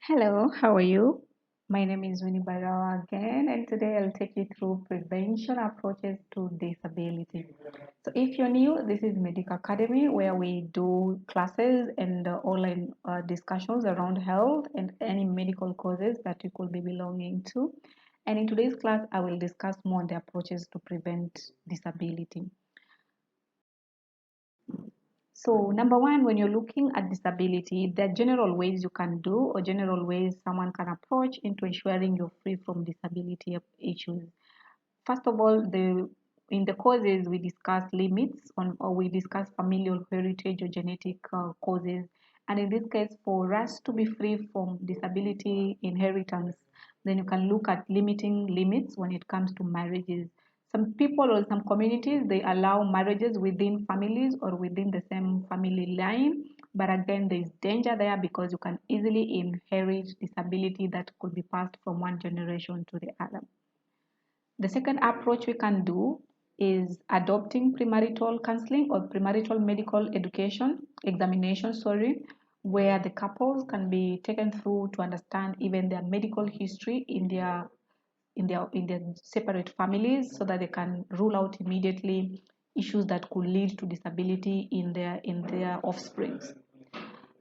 Hello, how are you? My name is Winnie Barawa again, and today I'll take you through prevention approaches to disability. So, if you're new, this is Medical Academy where we do classes and online discussions around health and any medical causes that you could be belonging to. And in today's class, I will discuss more on the approaches to prevent disability. So, number one, when you're looking at disability, there are general ways you can do or general ways someone can approach into ensuring you're free from disability issues. First of all, in the causes we discuss limits on, or we discuss familial heritage or genetic causes. And in this case, for us to be free from disability inheritance, then you can look at limiting limits when it comes to marriages. Some people or some communities, they allow marriages within families or within the same family line. But again, there is danger there because you can easily inherit disability that could be passed from one generation to the other. The second approach we can do is adopting premarital counseling or premarital medical education examination, where the couples can be taken through to understand even their medical history in their separate families so that they can rule out immediately issues that could lead to disability in their offsprings.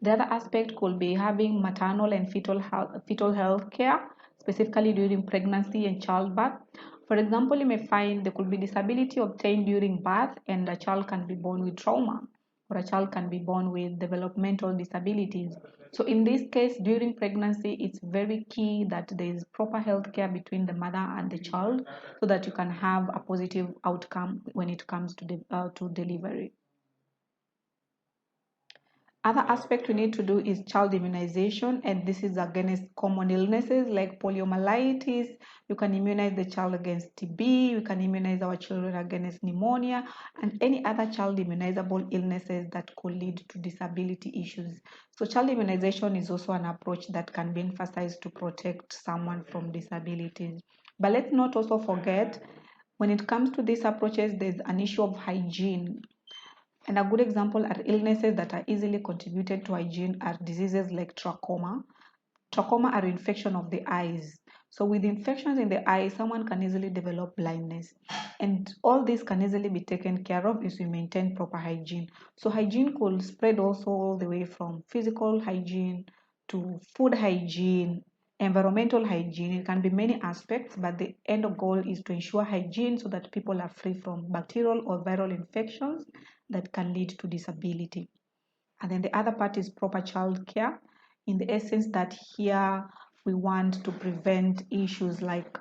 The other aspect could be having maternal and fetal health care, specifically during pregnancy and childbirth. For example, you may find there could be disability obtained during birth, and a child can be born with trauma, or a child can be born with developmental disabilities. So, in this case, during pregnancy, it's very key that there is proper health care between the mother and the child so that you can have a positive outcome when it comes to delivery. Other aspect we need to do is child immunization, and this is against common illnesses like poliomyelitis. You can immunize the child against TB. We can immunize our children against pneumonia and any other child immunizable illnesses that could lead to disability issues. So child immunization is also an approach that can be emphasized to protect someone from disabilities. But let's not also forget, when it comes to these approaches, there's an issue of hygiene. And a good example are illnesses that are easily contributed to hygiene are diseases like trachoma. Trachoma are infection of the eyes. So with infections in the eye, someone can easily develop blindness. And all this can easily be taken care of if we maintain proper hygiene. So hygiene could spread also all the way from physical hygiene to food hygiene, environmental hygiene. It can be many aspects, but the end goal is to ensure hygiene so that people are free from bacterial or viral infections that can lead to disability. And then the other part is proper child care, in the essence that here we want to prevent issues like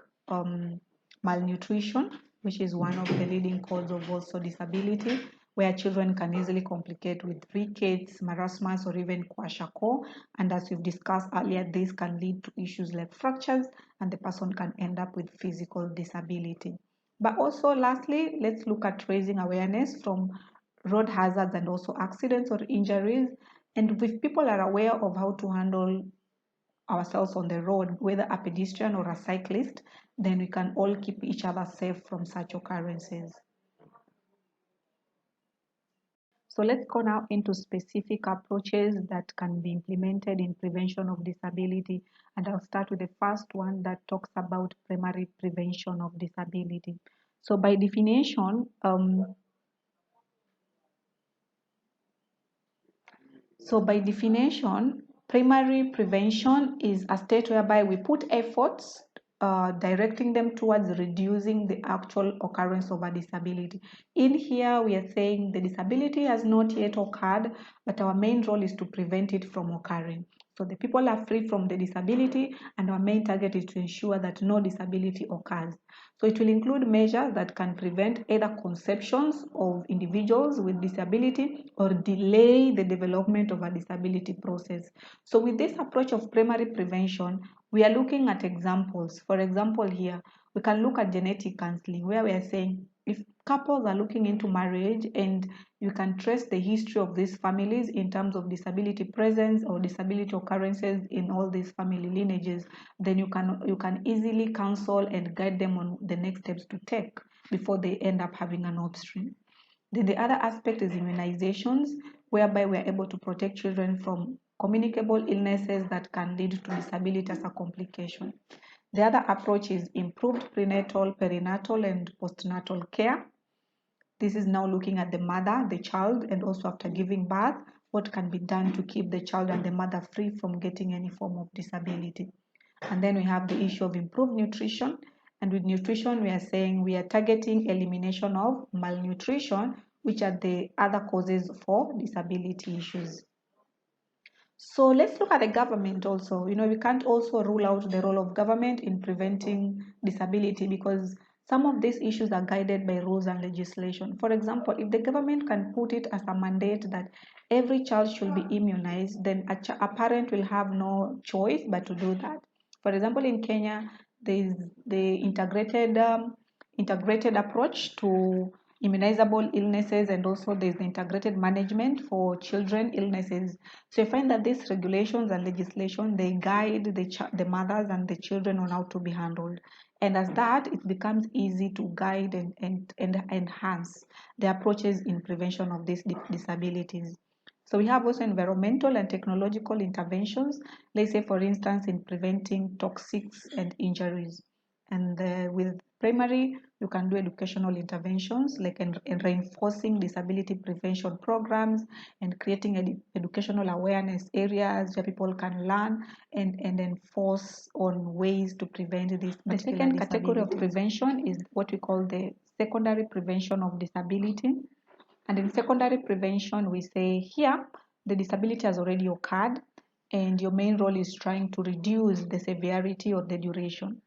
malnutrition, which is one of the leading causes of also disability, where children can easily complicate with rickets, marasmus, or even kwashiorkor. And as we've discussed earlier, this can lead to issues like fractures, and the person can end up with physical disability. But also, lastly, let's look at raising awareness from road hazards and also accidents or injuries. And if people are aware of how to handle ourselves on the road, whether a pedestrian or a cyclist, then we can all keep each other safe from such occurrences. So let's go now into specific approaches that can be implemented in prevention of disability. And I'll start with the first one that talks about primary prevention of disability. So by definition, primary prevention is a state whereby we put efforts directing them towards reducing the actual occurrence of a disability. In here, we are saying the disability has not yet occurred, but our main role is to prevent it from occurring. So the people are free from the disability, and our main target is to ensure that no disability occurs. So it will include measures that can prevent either conceptions of individuals with disability or delay the development of a disability process. So with this approach of primary prevention, we are looking at examples. For example, here, we can look at genetic counseling, where we are saying if couples are looking into marriage and you can trace the history of these families in terms of disability presence or disability occurrences in all these family lineages, then you can easily counsel and guide them on the next steps to take before they end up having an offspring. Then the other aspect is immunizations, whereby we are able to protect children from communicable illnesses that can lead to disability as a complication. The other approach is improved prenatal, perinatal, and postnatal care. This is now looking at the mother, the child, and also after giving birth, what can be done to keep the child and the mother free from getting any form of disability. And then we have the issue of improved nutrition. And with nutrition, we are saying we are targeting elimination of malnutrition, which are the other causes for disability issues. So let's look at the government also. We can't also rule out the role of government in preventing disability because some of these issues are guided by rules and legislation. For example, if the government can put it as a mandate that every child should be immunized, then a parent will have no choice but to do that. For example, in Kenya, there is the integrated approach to immunizable illnesses, and also there's the integrated management for children illnesses. So you find that these regulations and legislation, they guide the mothers and the children on how to be handled. And as that, it becomes easy to guide and enhance the approaches in prevention of these disabilities. So we have also environmental and technological interventions, let's say for instance in preventing toxics and injuries. And with primary, you can do educational interventions like in reinforcing disability prevention programs and creating educational awareness areas where people can learn and enforce on ways to prevent this. The second category of prevention is what we call the secondary prevention of disability. And in secondary prevention, we say here the disability has already occurred, and your main role is trying to reduce the severity or the duration.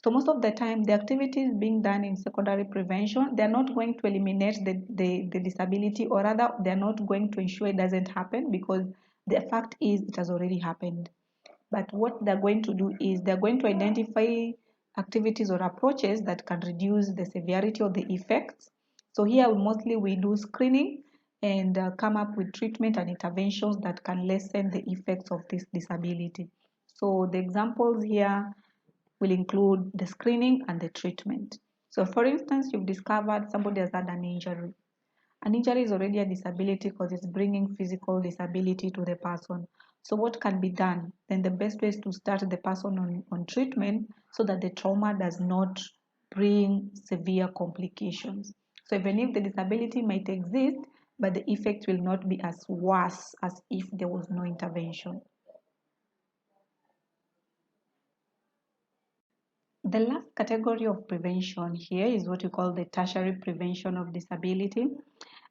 So most of the time, the activities being done in secondary prevention, they're not going to eliminate the disability, or rather, they're not going to ensure it doesn't happen because the fact is it has already happened. But what they're going to do is they're going to identify activities or approaches that can reduce the severity of the effects. So here mostly we do screening and come up with treatment and interventions that can lessen the effects of this disability. So the examples here will include the screening and the treatment. So for instance, you've discovered somebody has had an injury. An injury is already a disability because it's bringing physical disability to the person. So what can be done? Then the best way is to start the person on treatment so that the trauma does not bring severe complications. So even if the disability might exist, but the effect will not be as worse as if there was no intervention. The last category of prevention here is what we call the tertiary prevention of disability.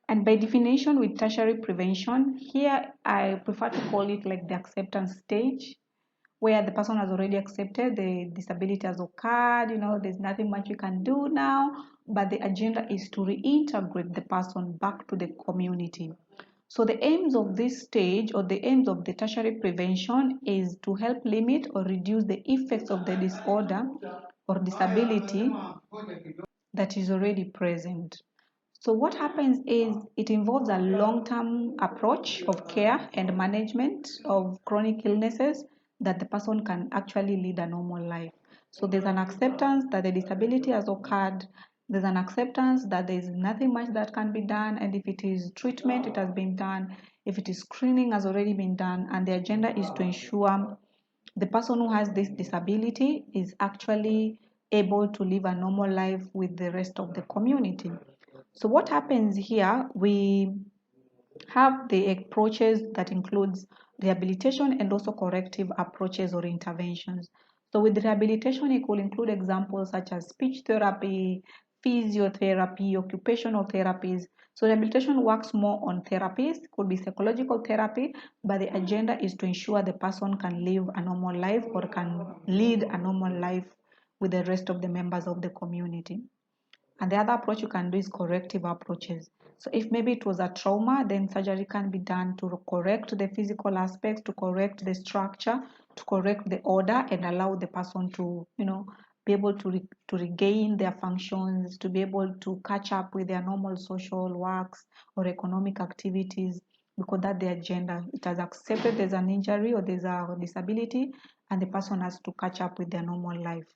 And by definition, with tertiary prevention, here I prefer to call it like the acceptance stage, where the person has already accepted the disability has occurred, there's nothing much you can do now, but the agenda is to reintegrate the person back to the community. So the aims of this stage, or the aims of the tertiary prevention, is to help limit or reduce the effects of the disorder or disability that is already present. So what happens is it involves a long-term approach of care and management of chronic illnesses that the person can actually lead a normal life. So there's an acceptance that the disability has occurred. There's an acceptance that there's nothing much that can be done. And if it is treatment, it has been done. If it is screening, has already been done. And the agenda is to ensure the person who has this disability is actually able to live a normal life with the rest of the community. So what happens here, we have the approaches that includes rehabilitation and also corrective approaches or interventions. So with rehabilitation, it will include examples such as speech therapy, physiotherapy, occupational therapies. So rehabilitation works more on therapies, could be psychological therapy, but the agenda is to ensure the person can live a normal life or can lead a normal life with the rest of the members of the community. And the other approach you can do is corrective approaches. So if maybe it was a trauma, then surgery can be done to correct the physical aspects, to correct the structure, to correct the order, and allow the person to, be able to regain their functions, to be able to catch up with their normal social works or economic activities, because that's the agenda. It has accepted there's an injury or there's a disability, and the person has to catch up with their normal life.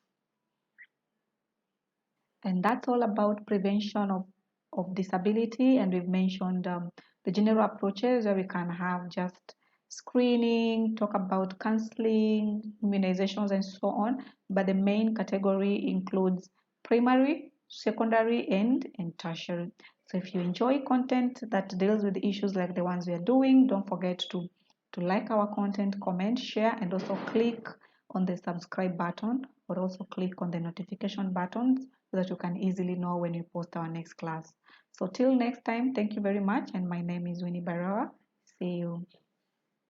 And that's all about prevention of disability. And we've mentioned the general approaches where we can have just screening, talk about counseling, immunizations, and so on. But the main category includes primary, secondary, and tertiary. So if you enjoy content that deals with issues like the ones we are doing, don't forget to like our content, comment, share, and also click on the subscribe button, or also click on the notification buttons so that you can easily know when we post our next class. So till next time, thank you very much. And my name is Winnie Barawa. See you.